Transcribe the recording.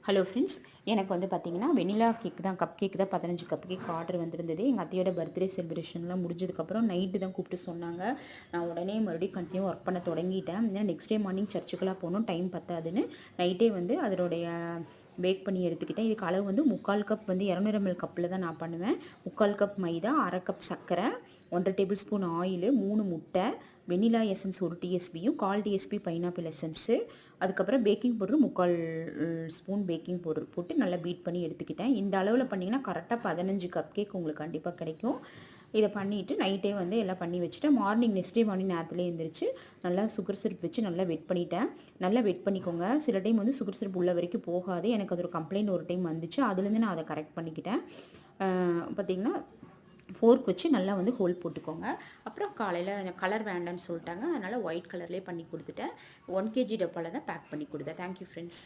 Hello friends, எனக்கு வந்து பார்த்தீங்கன்னா வெனிலா கேக் தான், கப் கேக் தான் 15 கப் கேக் ஆர்டர் வந்திருந்தது. எங்கள் அத்தையோட பர்த்டே செலிப்ரேஷன்லாம் முடிஞ்சதுக்கப்புறம் நைட்டு தான் கூப்பிட்டு சொன்னாங்க. நான் உடனே மறுபடியும் கண்டினியூ ஒர்க் பண்ண தொடங்கிட்டேன். ஏன்னா நெக்ஸ்ட் டே மார்னிங் சர்ச்சுக்கெல்லாம் போகணும், டைம் பத்தாதுன்னு நைட்டே வந்து அதனுடைய பேக் பண்ணி எடுத்துக்கிட்டேன். இதுக்கு அளவு வந்து 3/4 கப் வந்து 200 ml கப்பில் தான் நான் பண்ணுவேன். 3/4 கப் மைதா, 1/2 கப் சர்க்கரை, 1 டேபிள் ஸ்பூன் ஆயிலு, 3 முட்டை, வெனிலா எசன்ஸ் 1 டிஎஸ்பியும், 1/4 டிஎஸ்பி பைனாப்பிள் எசன்ஸு, அதுக்கப்புறம் baking powder 3/4 spoon baking powder போட்டு நல்லா பீட் பண்ணி எடுத்துக்கிட்டேன். இந்த அளவில் பண்ணிங்கன்னா கரெக்டாக 15 கப் கேக் உங்களுக்கு கண்டிப்பாக கிடைக்கும். இதை பண்ணிவிட்டு நைட்டே வந்து எல்லாம் பண்ணி வச்சுட்டேன். நெக்ஸ்ட் டே மார்னிங் நேரத்துலேயே எழுந்திரிச்சு நல்லா சுகர் சிரப் வச்சு நல்லா வெட் பண்ணிட்டேன். நல்லா வெட் பண்ணிக்கோங்க. சில டைம் வந்து சுகர் சிரப் உள்ள வரைக்கும் போகாது. எனக்கு அது ஒரு கம்ப்ளைண்ட் ஒரு டைம் வந்துச்சு. அதுலேருந்து நான் அதை கரெக்ட் பண்ணிக்கிட்டேன். பார்த்திங்கன்னா ஃபோர்க் வச்சு நல்லா வந்து ஹோல் போட்டுக்கோங்க. அப்புறம் காலையில் கலர் வேண்டான்னு சொல்லிட்டாங்க. அதனால் ஒயிட் கலர்லேயே பண்ணி கொடுத்துட்டேன். 1 kg டப்பாவில் தான் பேக் பண்ணி கொடுத்தேன். Thank you friends.